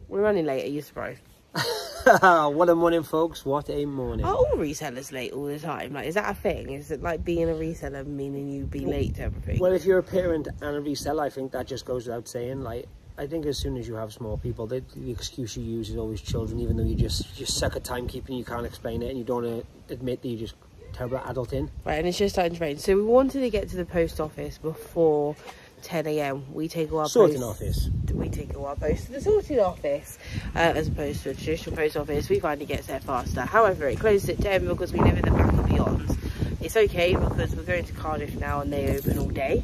We're running late, are you surprised? What a morning, folks. What a morning. Are all resellers late all the time? Like, is that a thing? Is it like being a reseller meaning you be late to everything? Well, if you're a parent and a reseller, I think that just goes without saying. Like, I think as soon as you have small people, the excuse you use is always children, even though you suck at timekeeping, you can't explain it, and you don't want to admit that you're just terrible at adulting. Right, and it's just starting to rain. So we wanted to get to the post office before 10 AM. We take all our sorting office. We take all our posts to the sorting office as opposed to a traditional post office. We find it gets there faster. However, it closes at 10 because we live in the back of Beyonds. It's okay because we're going to Cardiff now and they open all day.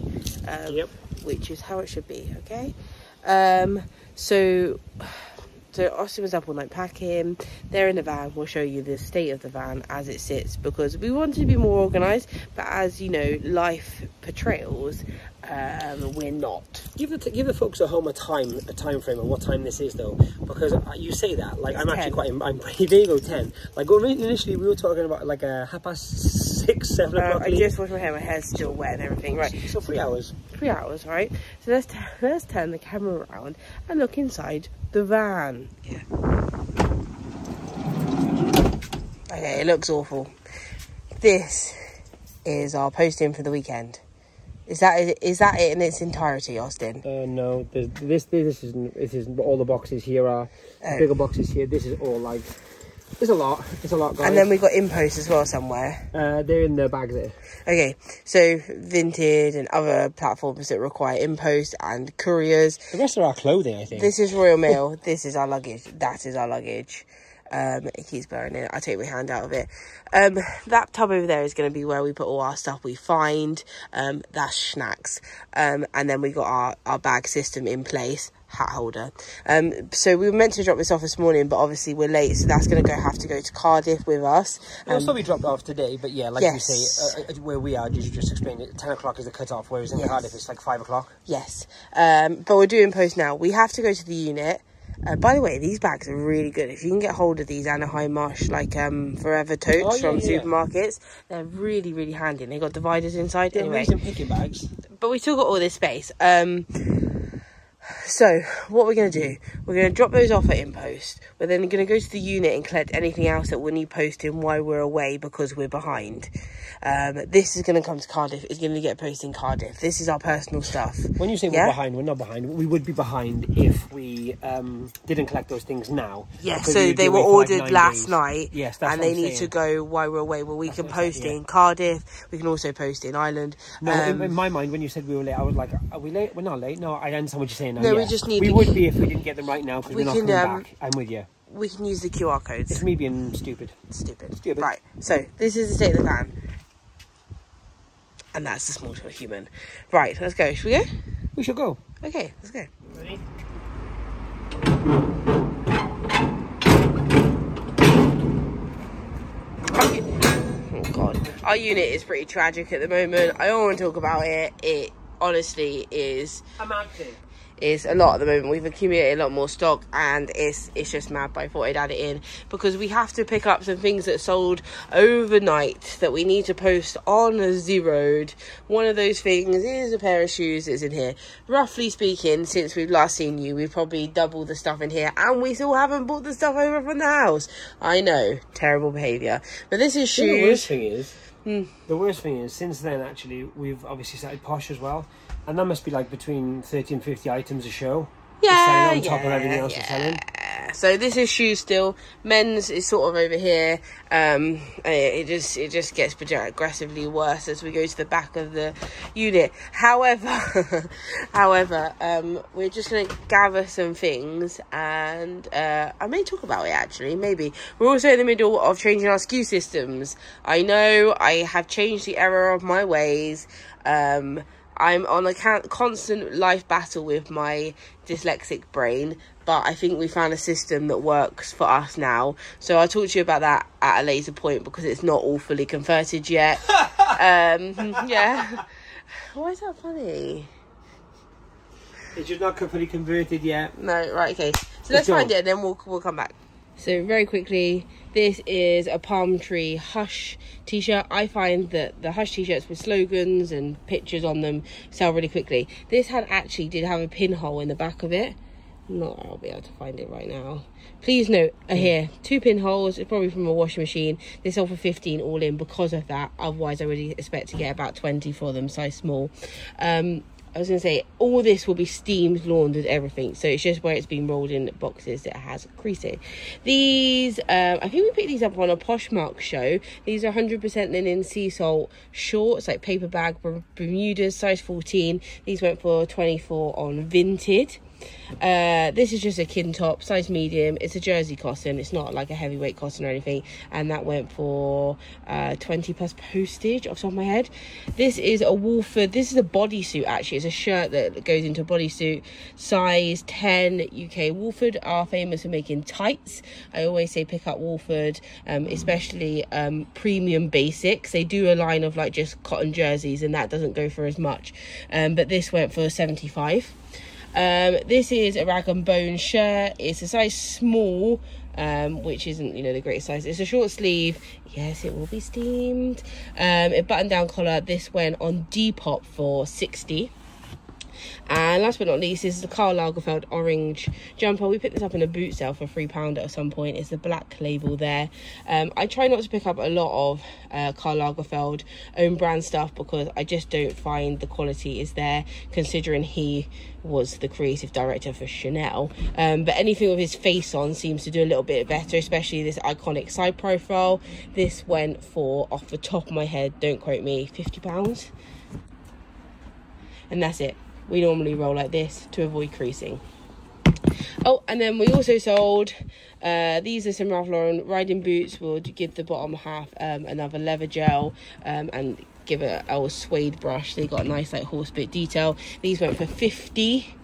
Yep. Which is how it should be, okay? So Austin was up all night packing. They're in the van. We'll show you the state of the van as it sits because we wanted to be more organised, but as you know, life portrayals, we're not. Give the folks at home a time frame on what time this is though, because you say that like I'm 10. Actually quite I'm there you go 10. Like initially we were talking about like a 6:30, 7 o'clock. I just washed my hair. My hair's still wet and everything. Right. So 3 hours. 3 hours, right? So let's turn the camera around and look inside the van. Yeah. Okay, it looks awful. This is our posting for the weekend. Is that it in its entirety, Austin? No, this isn't. All the boxes here are bigger boxes here. This is all like it's a lot, guys. And then we got InPost as well somewhere. They're in the bag there. Okay, so Vinted and other platforms that require InPost and couriers. The rest are our clothing, I think. This is Royal Mail. This is our luggage. That is our luggage. It keeps burning. I'll take my hand out of it. That tub over there is going to be where we put all our stuff we find. That's snacks. And then we got our bag system in place. Hat holder. So we were meant to drop this off this morning, but obviously we're late, so that's going to have to go to Cardiff with us. It'll still be dropped off today, but yeah, like you say, where we are, you just explained it, 10 o'clock is the cut-off, whereas in Cardiff it's like 5 o'clock. Yes. But we're doing post now. We have to go to the unit. By the way, these bags are really good. If you can get hold of these Anaheim Marsh, like Forever totes from supermarkets, they're really, really handy. And they got dividers inside. They're anyway, amazing picking bags. But we still got all this space. So what we're going to do, we're going to drop those off at InPost. We're then going to go to the unit and collect anything else that we need posting while we're away because we're behind. This is going to come to Cardiff. It's going to get posted in Cardiff. This is our personal stuff. When you say we're behind, we're not behind. We would be behind if we didn't collect those things now. Yeah, so they were ordered last night. Yes, that's and they need to go while we're away. Well, we can post in Cardiff. We can also post in Ireland. No, in my mind, when you said we were late, I was like, are we late? We're not late. No, I understand what you're saying now. No, we just need... We would be if we didn't get them right now because we're not coming back. I'm with you. We can use the QR codes. It's me being stupid. Stupid. Right, so this is the state of the van. And that's the small to a human. Right, let's go. Should we go? We should go. Okay, let's go. Ready? Oh, God. Our unit is pretty tragic at the moment. I don't want to talk about it. It honestly is... I'm acting. Is a lot at the moment. We've accumulated a lot more stock and it's just mad, but I thought I'd add it in because we have to pick up some things that sold overnight that we need to post on the road. One of those things is a pair of shoes that's in here. Roughly speaking, since we've last seen you, we've probably doubled the stuff in here and we still haven't bought the stuff over from the house. I know, terrible behaviour. But this is shoes. The worst thing is, since then actually, we've obviously started Posh as well. And that must be like between 30 and 50 items a show. Yeah, on top of everything else we're selling. So this is shoes still. Men's is sort of over here. It just gets progressively worse as we go to the back of the unit. However, we're just going to gather some things and I may talk about it actually, maybe. We're also in the middle of changing our SKU systems. I know I have changed the error of my ways. I'm on a constant life battle with my dyslexic brain, but I think we found a system that works for us now. So I'll talk to you about that at a later point because it's not all fully converted yet. Yeah. Why is that funny? It's just not fully converted yet. No, right, okay. So let's find it and then we'll come back. So very quickly, this is a palm tree Hush t-shirt. I find that the Hush t-shirts with slogans and pictures on them sell really quickly. This did have a pinhole in the back of it. I'll be able to find it right now. Please note, here, 2 pinholes. It's probably from a washing machine. They sold for 15 all in because of that. Otherwise, I really expect to get about 20 for them, size small. I was going to say, all this will be steamed, laundered, everything. So it's just where it's been rolled in boxes that has creasing. These, I think we picked these up on a POSHMARK show. These are 100% linen sea salt shorts, like paper bag, Bermudas, size 14. These went for 24 on VINTED. This is just a kin top, size medium. It's a jersey cotton. It's not like a heavyweight cotton or anything. And that went for 20 plus postage off the top of my head. This is a Wolford. This is a bodysuit, actually. It's a shirt that goes into a bodysuit. Size 10 UK. Wolford are famous for making tights. I always say pick up Wolford, especially premium basics. They do a line of like just cotton jerseys, and that doesn't go for as much. But this went for 75. This is a rag and bone shirt. It's a size small, which isn't, you know, the greatest size. It's a short sleeve. Yes, it will be steamed. A button down collar. This went on Depop for 60. And last but not least, this is the Karl Lagerfeld orange jumper. We picked this up in a boot sale for £3 at some point. It's the black label there. I try not to pick up a lot of Karl Lagerfeld own brand stuff because I just don't find the quality is there, considering he was the creative director for Chanel. But anything with his face on seems to do a little bit better, especially this iconic side profile. This went for, off the top of my head, don't quote me, £50. And that's it. We normally roll like this to avoid creasing. Oh, and then we also sold, these are some Ralph Lauren riding boots. We'll give the bottom half another leather gel and give it a suede brush. They got a nice like horse bit detail. These went for 50.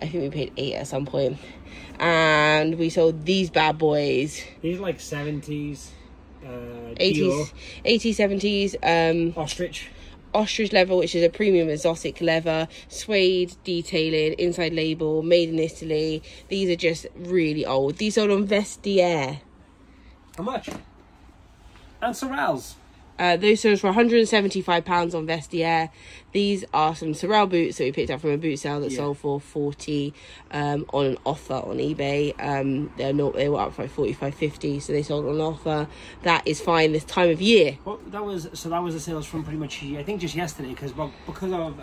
I think we paid 8 at some point. And we sold these bad boys. These are like 70s, 80s, 80s, 70s. Ostrich leather, which is a premium exotic leather, suede detailing, inside label, made in Italy. These are just really old. These sold on Vestiaire. How much? And Sorels. Those sold for £175 on Vestiaire. These are some Sorel boots that we picked up from a boot sale that sold for 40 on an offer on eBay. They were up for 45.50, so they sold on offer. That is fine this time of year. Well, that was the sales from pretty much, I think, just yesterday, because of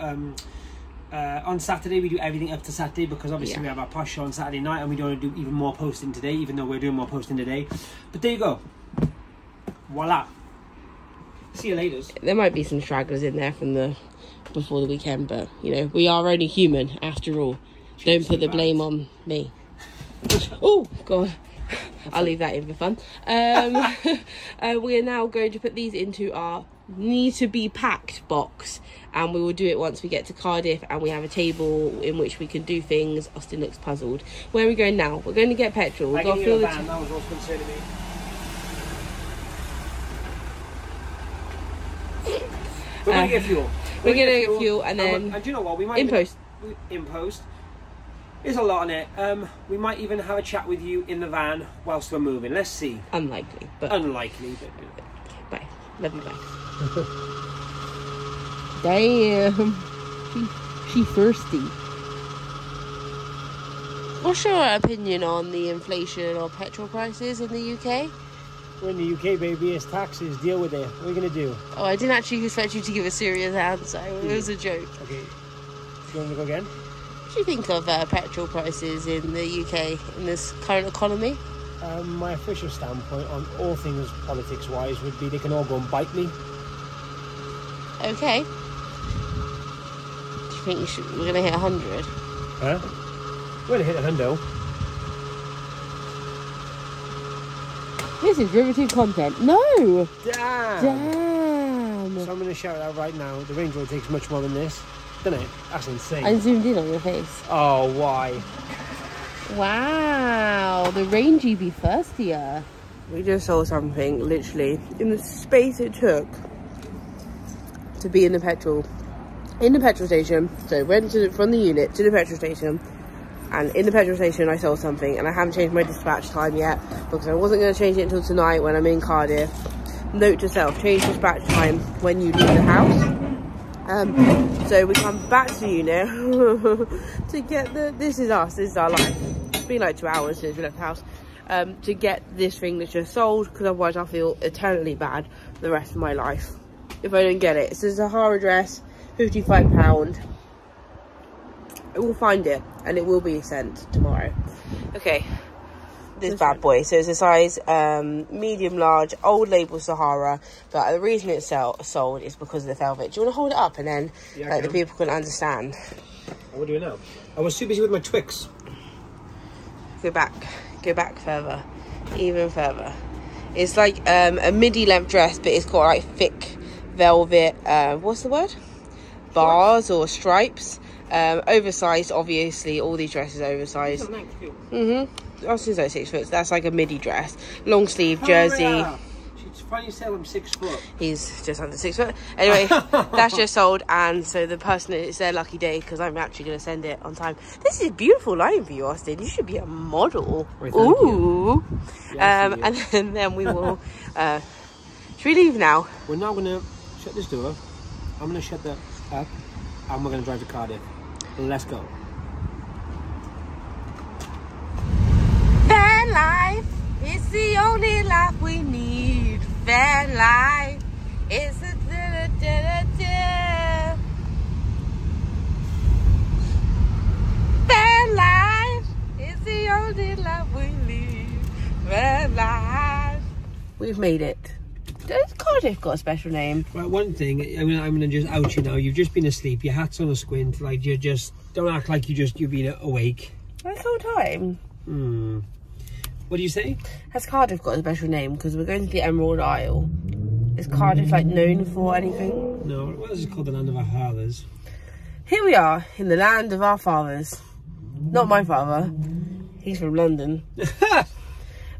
on Saturday we do everything up to Saturday, because obviously we have our posh show on Saturday night, and we don't do even more posting today, even though we're doing more posting today. But there you go. Voila. See you later. There might be some stragglers in there from before the weekend, but you know, we are only human after all. Don't put the blame on me. Oh god, I'll leave that in for fun. We are now going to put these into our need to be packed box, and we will do it once we get to Cardiff and we have a table in which we can do things. Austin looks puzzled. Where are we going now? We're going to get petrol. We've got to fill the van. That was what's concerning me. We're going to get fuel. We're going to get fuel, and then and do you know what? We might in post. There's a lot on it. We might even have a chat with you in the van whilst we're moving. Let's see. Unlikely, but bye. Love you, bye. Damn, she thirsty. What's your opinion on the inflation of petrol prices in the UK? We're in the UK, baby. It's taxes. Deal with it. What are you going to do? Oh, I didn't actually expect you to give a serious answer. It was a joke. Okay. You want to go again? What do you think of petrol prices in the UK in this current economy? My official standpoint on all things politics-wise would be they can all go and bite me. Okay. Do you think we're going to hit 100? Huh? We're going to hit 100. This is riveting content. No! Damn! So I'm going to shout it out right now. The Range Rover takes much more than this. Doesn't it? That's insane. I zoomed in on your face. Oh, why? Wow, the Rangy be thirstier. We just saw something, literally, in the space it took to be in the petrol station. So went from the unit to the petrol station, and in the petrol station I saw something, and I haven't changed my dispatch time yet because I wasn't going to change it until tonight when I'm in Cardiff. Note to self, change dispatch time when you leave the house. So we come back to the unit to get this is us, this is our life. It's been like 2 hours since we left the house. To get this thing that's just sold, because otherwise I'll feel eternally bad for the rest of my life if I don't get it. It's a Zahara dress, £55. We'll find it and it will be sent tomorrow. Okay, this bad boy. So it's a size medium large, old label Sahara, but the reason it's sold is because of the velvet. Do you want to hold it up and then the people can understand? What do you know? I was too busy with my Twix. Go back further, even further. It's like a midi length dress, but it's got like thick velvet, what's the word, bars or stripes. Oversized, obviously all these dresses are oversized. I was like 6 foot. So that's like a midi dress, long sleeve jersey. She's finally said I'm 6 foot. He's just under 6 foot. Anyway, that's just sold, and so the person, it's their lucky day because I'm actually going to send it on time. This is a beautiful line for you, Austin. You should be a model. Wait, ooh. Yes, and then we will. Should we leave now? We're now going to shut this door. I'm going to shut that up, and we're going to drive to Cardiff. Let's go. Van life, it's the only life we need. Van life, it's a da-da-da-da-da. Van life, it's the only life we need. Van life. We've made it. Does Cardiff got a special name? Right, one thing, I'm gonna just out you now. You've just been asleep. Your hat's on a squint. Like, you just don't act like you've been awake. That's the whole time. What do you say? Has Cardiff got a special name? Because we're going to the Emerald Isle. Is Cardiff like known for anything? No. What is it called? The land of our fathers. Here we are in the land of our fathers. Not my father. He's from London.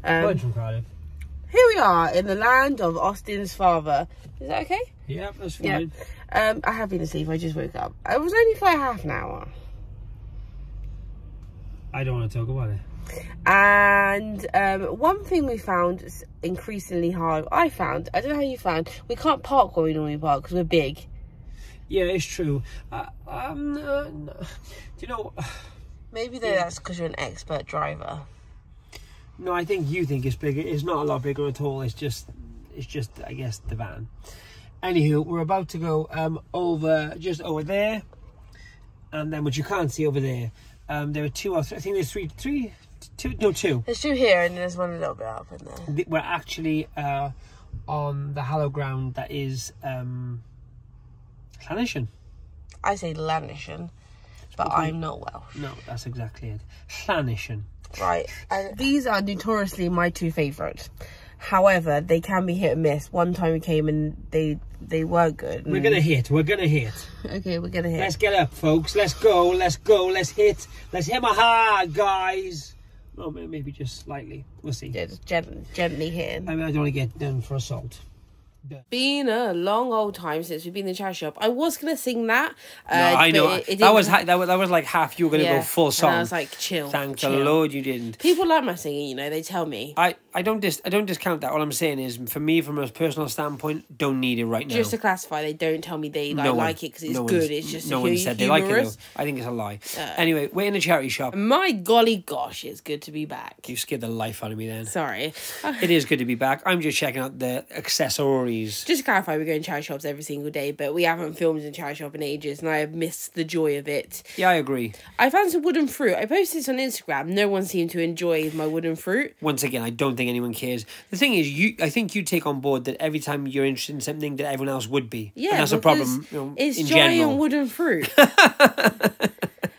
Mine's from Cardiff. Here we are in the land of Austin's father. Is that okay? Yeah, that's fine. Yeah. I have been asleep. I just woke up. I was only for half an hour. I don't want to talk about it. And one thing we found is increasingly hard. I don't know how you found. We can't park where we normally park because we're big. Yeah, it's true. Do you know? Maybe that's because you're an expert driver. No, I think you think it's bigger. It's not a lot bigger at all. It's just I guess the van. Anywho, we're about to go just over there, and then what you can't see over there. There are two or three. I think there's two. There's two here, and there's one a little bit up in there. We're actually on the hallowed ground that is Llanishen. I say Llanishen, but I'm not Welsh. No, that's exactly it. Llanishen. Right, and these are notoriously my two favourites. However, they can be hit and miss. One time we came and they were good. We're gonna hit. Okay, we're gonna hit. Let's get up, folks. Let's go. Let's hit. Let's hit my hard, guys. Oh, maybe just slightly. We'll see. Yeah, just gently hitting. I mean, I don't want to get done for assault. Been a long old time since we've been in the charity shop. I was gonna sing that. No, I know that was like half. You were gonna go full song. And I was like, chill. Thank the Lord you didn't. People like my singing, you know. They tell me. I don't discount that. All I'm saying is, for me, from a personal standpoint, don't need it right now. Just to classify, they don't tell me they like it because it's good. It's just no one said they like it. Though. I think it's a lie. Anyway, we're in a charity shop. My golly gosh, it's good to be back. You scared the life out of me then. Sorry. It is good to be back. I'm just checking out the accessories. Just to clarify, we go in charity shops every single day, but we haven't filmed in charity shop in ages, and I have missed the joy of it. Yeah, I agree. I found some wooden fruit. I posted this on Instagram. No one seemed to enjoy my wooden fruit. Once again, I don't think anyone cares. The thing is, I think you take on board that every time you're interested in something that everyone else would be. Yeah, and that's a problem. It's in giant general. wooden fruit.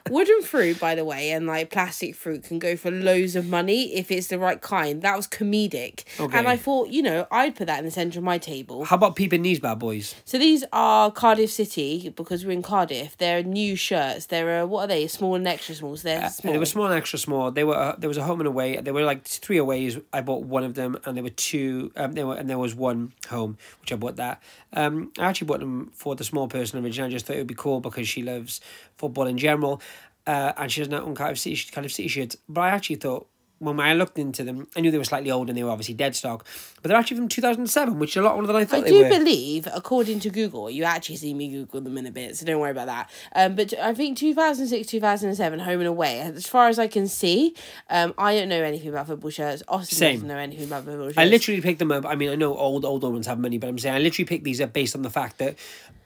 Wooden fruit, by the way, and like plastic fruit can go for loads of money if it's the right kind. That was comedic. Okay. And I thought, I'd put that in the centre of my table. How about peeping these bad boys? So these are Cardiff City, because we're in Cardiff. They're new shirts. They're, what are they? Small and extra small. So they're small. They were small and extra small. There was a home and away. There were like 3 aways. I bought one of them, and there were 2. And there was one home, which I bought that. I actually bought them for the small person originally. I just thought it would be cool because she loves football in general. And she doesn't own Cardiff City shirts. But I actually thought when I looked into them, I knew they were slightly old and they were obviously dead stock. But they're actually from 2007, which is a lot older than I thought they were. I do believe, according to Google, you actually see me Google them in a bit, so don't worry about that. But I think 2006, 2007, home and away, as far as I can see, I don't know anything about football shirts. Austin doesn't know anything about football shirts. I literally picked them up. I mean, I know older ones have money, but I'm saying I literally picked these up based on the fact that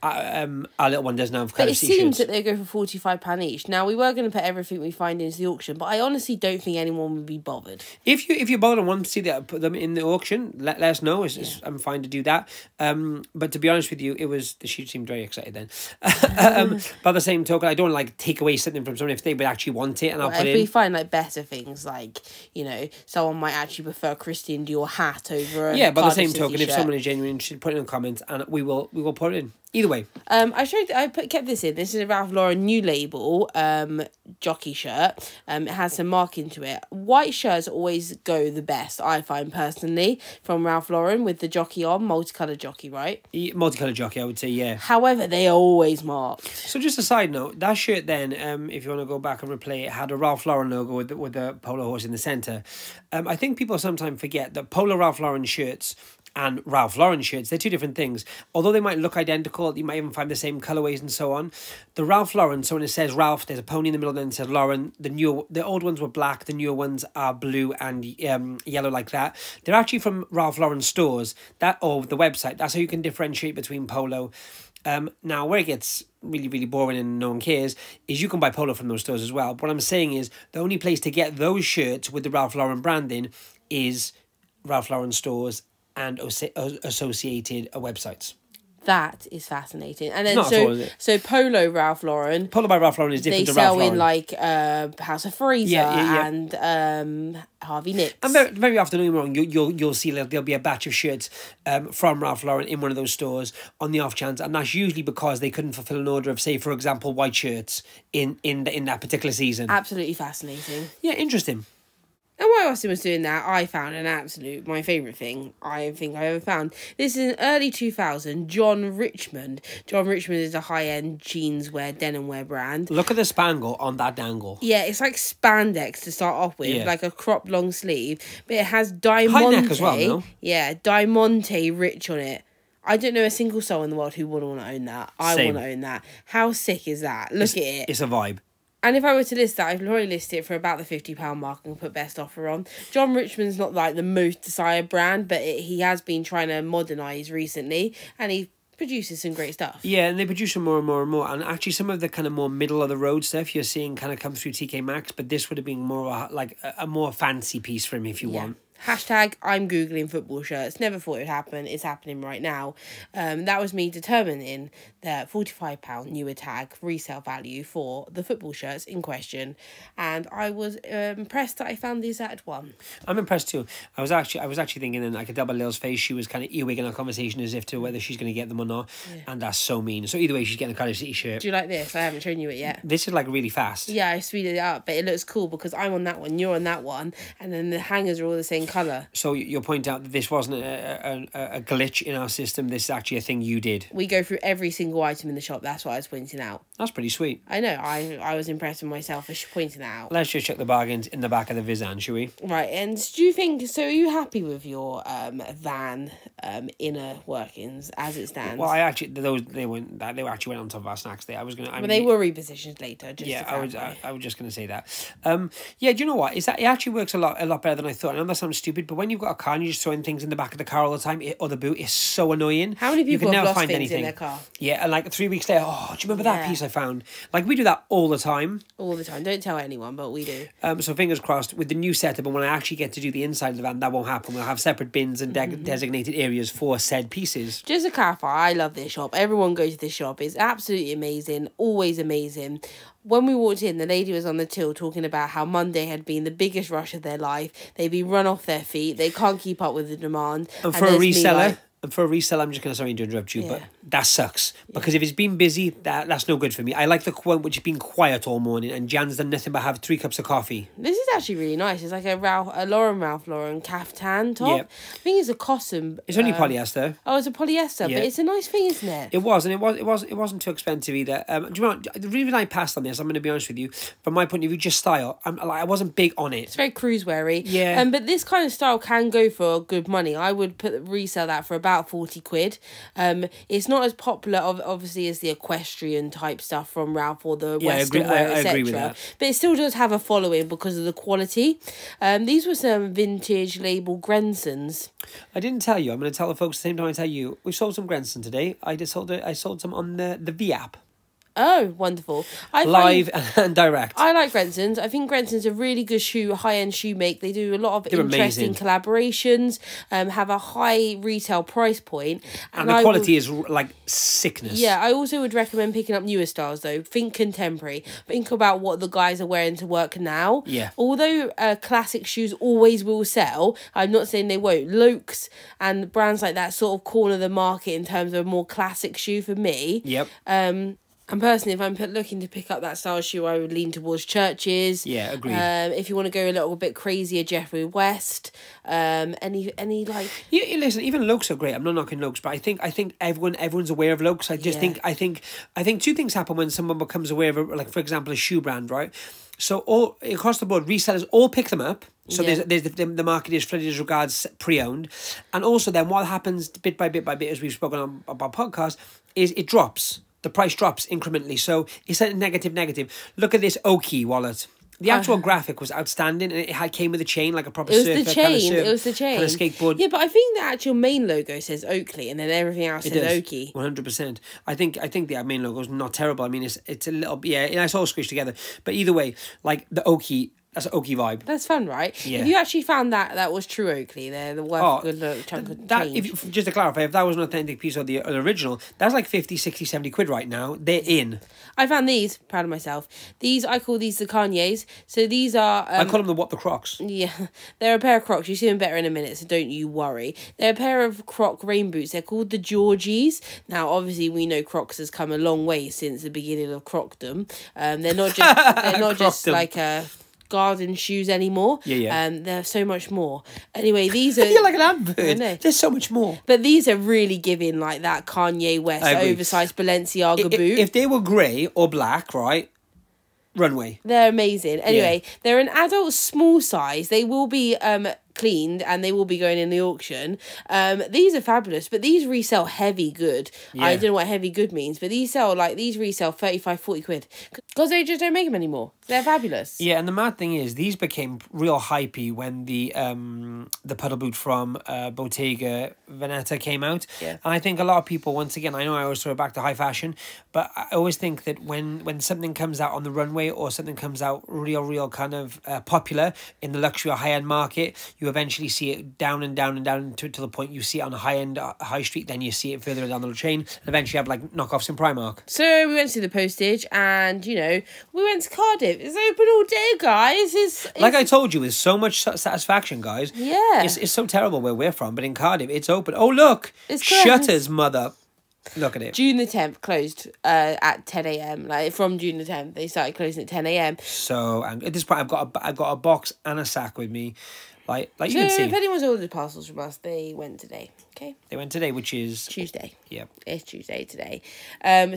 our little one doesn't have Cardiff t-shirts. It seems that they go for £45 each. Now, we were going to put everything we find into the auction, but I honestly don't think anyone would be bothered. If you're bothered and want to see that, put them in the auction, let us know. I'm fine to do that. But to be honest with you, she seemed very excited then. By the same token, I don't like take away something from someone if they would actually want it, and I'll put it in. If we find like better things, like, you know, someone might actually prefer Christian Dior hat over a by the Cardiff same City token, shirt. if someone is genuinely interested, put it in the comments, and we will put it in. Either way. Kept this in. This is a Ralph Lauren new label jockey shirt. It has some marking to it. White shirts always go the best, I find personally, from Ralph Lauren with the jockey on, multicoloured jockey, right? Multicoloured jockey, I would say, yeah. However, they are always marked. So just a side note, that shirt then, if you want to go back and replay it, had a Ralph Lauren logo with the polo horse in the centre. I think people sometimes forget that polo Ralph Lauren shirts and Ralph Lauren shirts, they're two different things. Although they might look identical, you might even find the same colourways and so on. The Ralph Lauren, so when it says Ralph, there's a pony in the middle, then it says Lauren. The old ones were black, the newer ones are blue and yellow like that. They're actually from Ralph Lauren stores, or the website. That's how you can differentiate between polo. Now, where it gets really, really boring and no one cares is you can buy polo from those stores as well. But what I'm saying is the only place to get those shirts with the Ralph Lauren branding is Ralph Lauren stores and associated websites. That is fascinating. And then so Polo Ralph Lauren. Polo by Ralph Lauren is different to Ralph Lauren. They sell in like House of Fraser and Harvey Nicks. And very, very often, don't get me wrong, you'll see there'll be a batch of shirts from Ralph Lauren in one of those stores on the off chance, and that's usually because they couldn't fulfill an order of, say, for example, white shirts in that particular season. Absolutely fascinating. Yeah, interesting. And while Austin was doing that, I found my favourite thing I think I ever found. This is an early 2000 John Richmond. John Richmond is a high-end jeanswear, denim wear brand. Look at the spangle on that dangle. Yeah, it's like spandex to start off with, like a cropped long sleeve. But it has Diamante. High neck as well, no? Yeah, Diamante rich on it. I don't know a single soul in the world who wouldn't want to own that. I want to own that. How sick is that? Look at it. It's a vibe. And if I were to list that, I'd probably list it for about the £50 mark and put best offer on. John Richmond's not like the most desired brand, but he has been trying to modernise recently, and he produces some great stuff. Yeah, and they produce some more and more and more. And actually, some of the kind of more middle of the road stuff you're seeing kind of come through TK Maxx, but this would have been more like a more fancy piece for him if you want. Hashtag I'm Googling football shirts. Never thought it would happen. It's happening right now. That was me determining the £45 newer tag resale value for the football shirts in question. And I was impressed that I found these at one. I'm impressed too. I was actually thinking in like a double Lil's face, she was kind of earwigging our conversation as if to whether she's going to get them or not. Yeah. And that's so mean. So either way, she's getting a Cardiff City shirt. Do you like this? I haven't shown you it yet. This is like really fast. Yeah, I speeded it up, but it looks cool because I'm on that one, you're on that one, and then the hangers are all the same colour. So you'll point out that this wasn't a glitch in our system. This is actually a thing you did. We go through every single item in the shop. That's what I was pointing out. That's pretty sweet. I know. I was impressed with myself for pointing that out. Let's just check the bargains in the back of the Vizan, shall we? Right. And do you think so? Are you happy with your van inner workings as it stands? Well, I actually they actually went on top of our snacks there. But they were repositioned later. I was just going to say that. Yeah. Do you know what? It actually works a lot better than I thought. I know that sounds stupid, but when you've got a car and you're just throwing things in the back of the car all the time, or the boot, it's so annoying. How many people have lost things in their car? Yeah, and like 3 weeks later, oh, do you remember that piece I found? Like, we do that all the time. All the time. Don't tell anyone, but we do. So fingers crossed, with the new setup, and when I actually get to do the inside of the van, that won't happen. We'll have separate bins and designated areas for said pieces. Just to clarify, I love this shop. Everyone goes to this shop. It's absolutely amazing. Always amazing. When we walked in, the lady was on the till talking about how Monday had been the biggest rush of their life. They'd been run off their feet. They can't keep up with the demand. And for a reseller, And for a resale, I'm just going to, sorry to interrupt you, Yeah. but that sucks. Because if it's been busy, that's no good for me. I like the one which has been quiet all morning and Jan's done nothing but have 3 cups of coffee. This is actually really nice. It's like a Ralph Lauren caftan top. Yeah. I think it's a cotton. It's only polyester. Oh, it's a polyester, Yeah. but it's a nice thing, isn't it? It was, and it wasn't too expensive either. Do you know what? The reason I passed on this, I'm going to be honest with you, from my point of view, just style. I wasn't big on it. It's very cruise-weary. Yeah. But this kind of style can go for good money. I would resell that for about 40 quid. It's not as popular, obviously, as the equestrian type stuff from Ralph or the Western wear, I agree with that. But it still does have a following because of the quality. These were some vintage label Grensons. I didn't tell you. I'm going to tell the folks at the same time I tell you. We sold some Grenson today. I sold some on the V app. Oh, wonderful. Live and direct. I like Grensons. I think Grensons are a really good high-end shoe make. They do a lot of interesting collaborations, have a high retail price point. And the quality is like sickness. Yeah, I also would recommend picking up newer styles though. Think contemporary. Think about what the guys are wearing to work now. Yeah. Although classic shoes always will sell, I'm not saying they won't. Lux and brands like that sort of corner the market in terms of a more classic shoe for me. Yep. And personally, if I'm looking to pick up that style shoe, I would lean towards Churches. Yeah, agreed. If you want to go a little bit crazier, Jeffrey West. Any like. Yeah, listen, even Lux are great. I'm not knocking Lux, but I think everyone's aware of Lux. I think 2 things happen when someone becomes aware of, like, for example, a shoe brand, right? So all across the board, resellers all pick them up. So there's the market is flooded as regards pre-owned, and also then what happens bit by bit as we've spoken on our podcast is it drops. The price drops incrementally, so it's a negative. Look at this Oki wallet. The actual graphic was outstanding, and it came with a chain, like a proper surfer. It was the chain. Kind of skateboard. Yeah, but I think the actual main logo says Oakley, and then everything else says Oki. 100%. I think the main logo is not terrible. I mean, it's a little, it's all squished together. But either way, like the Oki. That's an Oki vibe. That's fun, right? Yeah. If you actually found that was true Oakley, they're the worth a good chunk of change. Just to clarify, if that was an authentic piece of the original, that's like 50, 60, 70 quid right now. They're in. I found these, proud of myself. I call these the Kanye's. So these are... I call them the Crocs. Yeah, they're a pair of Crocs. You see them better in a minute, so don't you worry. They're a pair of Croc rain boots. They're called the Georgies. Now, obviously, we know Crocs has come a long way since the beginning of Crocdom. They're not just like a... garden shoes anymore. They're so much more. Anyway, these are... You're like an advert. There's so much more. But these are really giving like that Kanye West oversized Balenciaga boot. If they were grey or black, right? Runway. They're amazing. Anyway, they're an adult small size. They will be cleaned and they will be going in the auction. These are fabulous, but these resell heavy good. I don't know what heavy good means, but these resell 35, 40 quid because they just don't make them anymore. They're fabulous. Yeah, and the mad thing is these became real hypey when the puddle boot from Bottega Veneta came out. Yeah. And I think a lot of people, once again, I know I always throw it back to high fashion, but I always think that when something comes out on the runway or something comes out real kind of popular in the luxury or high-end market, you eventually see it down and down to the point you see it on a high-end high street, then you see it further down the chain, and eventually you have like knockoffs in Primark. So we went to the postage and, we went to Cardiff. It's open all day, guys. It's like I told you, with so much satisfaction, guys. Yeah. It's so terrible where we're from, but in Cardiff, it's open. Oh, look. It's Shutters, mother. Look at it. June the 10th closed at 10 a.m. Like from June the 10th, they started closing at 10 a.m. So, and at this point, I've got a box and a sack with me. Like you can see. If anyone's ordered parcels from us, they went today. Okay. They went today, which is Tuesday. Yeah. It's Tuesday today.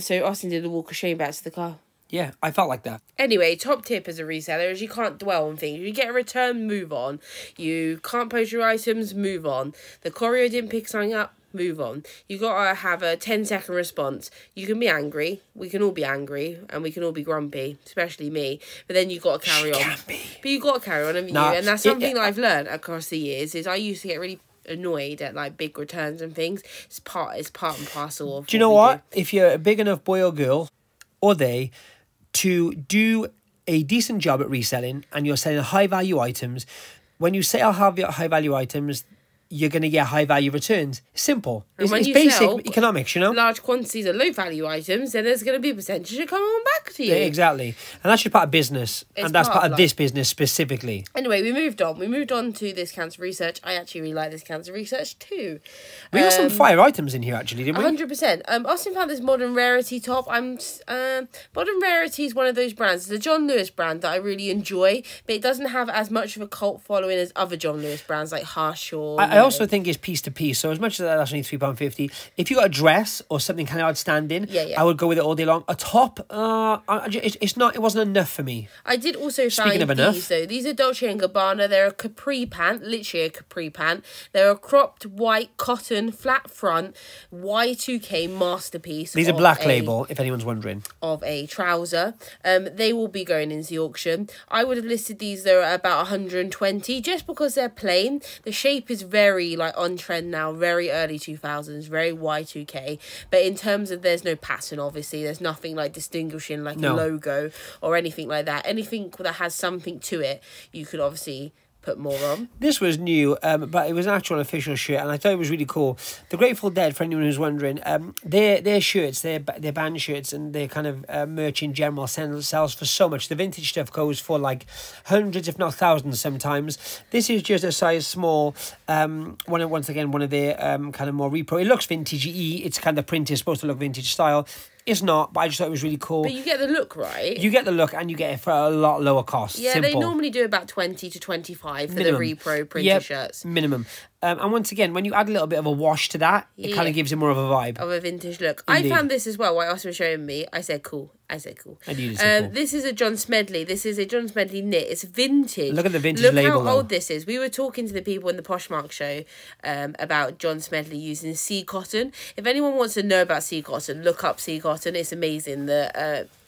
So Austin did a walk of shame back to the car. Yeah, I felt like that. Anyway, top tip as a reseller is you can't dwell on things. You get a return, move on. You can't post your items, move on. The courier didn't pick something up, move on. You got to have a 10-second response. You can be angry. We can all be angry and we can all be grumpy, especially me. But then you got to carry on. Can be. But you got to carry on, haven't you? And that's something that I've learned across the years is I used to get really annoyed at like big returns and things. It's part and parcel of. Do you know what? If you're a big enough boy or girl, or they, to do a decent job at reselling and you're selling high value items, when you sell high value items, you're going to get high value returns. Simple. It's when you basic sell economics, you know? large quantities of low value items, then there's going to be a percentage of coming on back to you. Yeah, exactly. And that's just part of business. It's and that's part of like, this business specifically. Anyway, we moved on. We moved on to this cancer research. I actually really like this cancer research too. We got some fire items in here, actually, didn't we? 100%. Austin found this Modern Rarity top. Modern Rarity is one of those brands. It's a John Lewis brand that I really enjoy, but it doesn't have as much of a cult following as other John Lewis brands like Harshaw. I also think it's piece to piece. So as much as that's only £3.50, if you got a dress or something kind of outstanding, I would go with it all day long. A top, it's not. It wasn't enough for me. I did also find these though. These are Dolce & Gabbana. They're a capri pant, literally a capri pant. They're a cropped white cotton flat front Y2K masterpiece. These are black label, if anyone's wondering. Of a trouser. They will be going into the auction. I would have listed these though at about 120 just because they're plain. The shape is very like on trend now, very early 2000s, very Y2K. But in terms of there's no pattern, obviously, there's nothing like distinguishing like a logo or anything like that. Anything that has something to it, you could obviously put more on. This was new, but it was an actual official shirt, and I thought it was really cool. The Grateful Dead, for anyone who's wondering, their shirts, their band shirts, and their kind of merch in general sells for so much. The vintage stuff goes for like hundreds, if not thousands, sometimes. This is just a size small. Once again, one of their kind of more repro. It looks vintage-y. It's kind of print is supposed to look vintage style. It's not, but I just thought it was really cool. But you get the look, right? You get the look, and you get it for a lot lower cost. Yeah, Simple. They normally do about 20 to 25 for minimum. The repro printer shirts. Minimum. And once again, when you add a little bit of a wash to that, it kind of gives it more of a vibe. Of a vintage look. Indeed. I found this as well, while Austin was showing me. I said cool. And you said cool. This is a John Smedley. This is a John Smedley knit. It's vintage. Look at the vintage label. Look how old this is. We were talking to the people in the POSHMARK show about John Smedley using sea cotton. If anyone wants to know about sea cotton, look up sea cotton. It's amazing.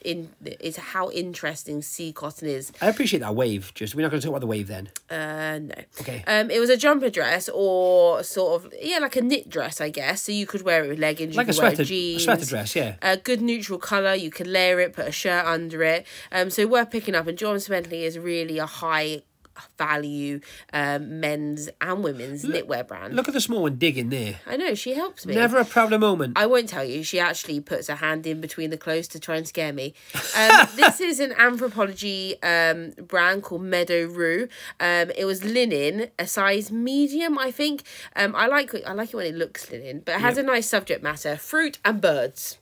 It's how interesting sea cotton is. I appreciate that wave. We're not going to talk about the wave then. No. Okay. It was a jumper dress or sort of like a knit dress, I guess. So you could wear it with leggings, like you could wear jeans. A sweater dress, yeah. A good neutral colour. You could layer it, put a shirt under it. So worth picking up. And John Smedley is really a high value men's and women's knitwear brand. Look at the small one digging there. I know, she helps me. Never a prouder moment. I won't tell you, she actually puts her hand in between the clothes to try and scare me. This is an Anthropology brand called Meadow Rue. It was linen, a size medium, I think. I like it when it looks linen, but it has a nice subject matter: fruit and birds.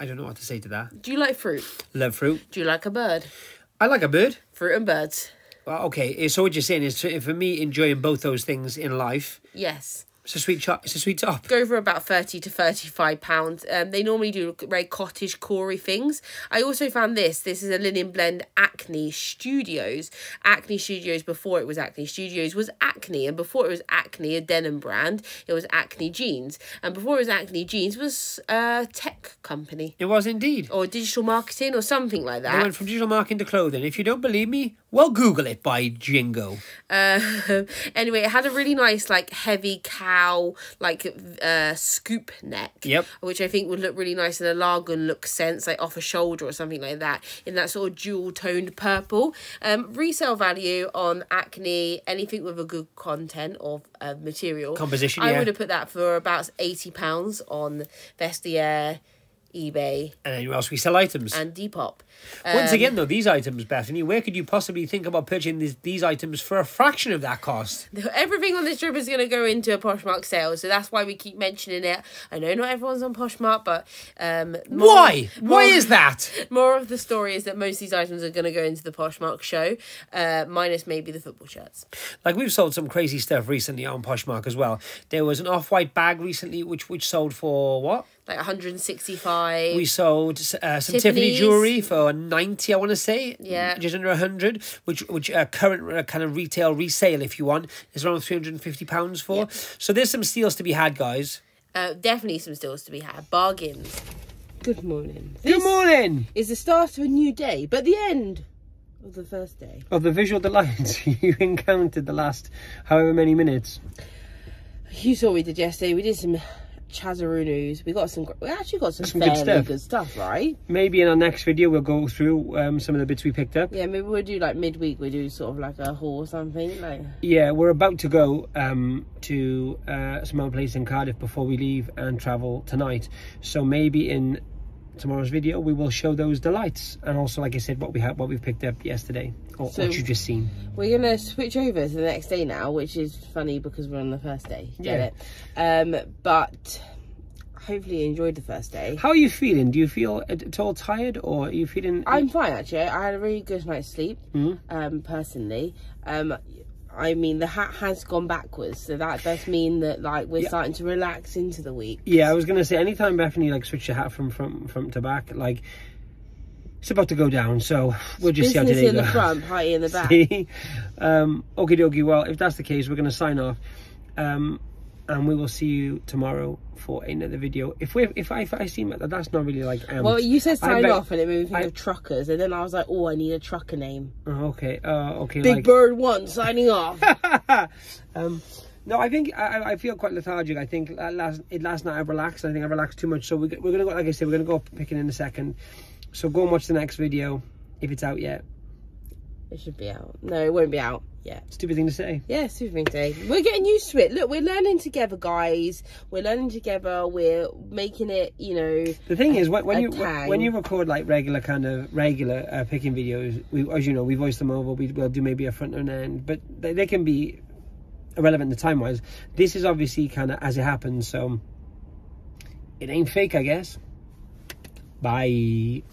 I don't know what to say to that. Do you like fruit? Love fruit. Do you like a bird? I like a bird. Fruit and birds. Well, okay, so what you're saying is, for me, enjoying both those things in life. Yes. It's a sweet top. Go for about £30 to £35. They normally do very cottage corey things. I also found this. This is a linen blend Acne Studios. Acne Studios, before it was Acne Studios, was Acne. And before it was Acne, a denim brand, it was Acne Jeans. And before it was Acne Jeans, was a tech company. It was indeed. Or digital marketing or something like that. They went from digital marketing to clothing. If you don't believe me, well, Google it by Jingo. Anyway, it had a really nice, like, heavy cow, like, scoop neck. Yep. Which I think would look really nice in a Lagun look sense, like off a shoulder or something like that, in that sort of dual-toned purple. Resale value on Acne, anything with a good content of material. Composition, I would have put that for about £80 on Vestiaire, eBay, and anywhere else we sell items, and Depop. Once again, though, these items, Bethany, where could you possibly think about purchasing these items for a fraction of that cost? Everything on this trip is going to go into a POSHMARK sale, so that's why we keep mentioning it. I know not everyone's on POSHMARK, but why is that? More of the story is that most of these items are going to go into the POSHMARK show, minus maybe the football shirts. Like, we've sold some crazy stuff recently on POSHMARK as well. There was an off-white bag recently which sold for what? Like 165. We sold some Tiffany jewellery for 90, I want to say. Yeah. Just under 100, which current kind of retail resale, if you want, is around £350 for. Yep. So there's some steals to be had, guys. Definitely some steals to be had. Bargains. Good morning. Good morning. Is the start of a new day, but the end of the first day. Of the visual delights you encountered the last however many minutes. You saw what we did yesterday. We did some Chazaroonies. We actually got some fairly good stuff, right? Maybe in our next video we'll go through some of the bits we picked up. Yeah, maybe we'll do like midweek. We do sort of like a haul or something. Like. Yeah, we're about to go to some other place in Cardiff before we leave and travel tonight. So maybe in tomorrow's video we will show those delights, and also, like I said, what we've picked up yesterday, or what you've just seen. We're gonna switch over to the next day now, which is funny because we're on the first day. Get it? But hopefully you enjoyed the first day. How are you feeling? Do you feel at all tired, or are you feeling... I'm fine, actually. I had a really good night's sleep. Personally. I mean, the hat has gone backwards, so that does mean that, like, we're starting to relax into the week. Yeah, I was going to say, anytime Bethany, like, switch your hat from to back, like, it's about to go down, so we'll just see how today goes. Business in the front, party in the back. Okie dokie, well, if that's the case, we're going to sign off, and we will see you tomorrow for another video. If I seem like that's not really like well, you said sign off and it made me think of truckers, and then I was like, oh, I need a trucker name. Okay. Okay. Big Bird 1 signing off. No, I think I feel quite lethargic. I think last night I relaxed. I think I relaxed too much. So we're gonna go. Like I said, we're gonna go picking in a second. So go and watch the next video if it's out yet. It should be out. No, it won't be out yet. Stupid thing to say. Yeah, stupid thing to say. We're getting used to it. Look, we're learning together, guys. We're learning together. We're making it, you know. The thing is, when you record like regular picking videos, as you know, we voice them over. We'll do maybe a front and end, but they can be irrelevant to time wise. This is obviously kind of as it happens, so it ain't fake, I guess. Bye.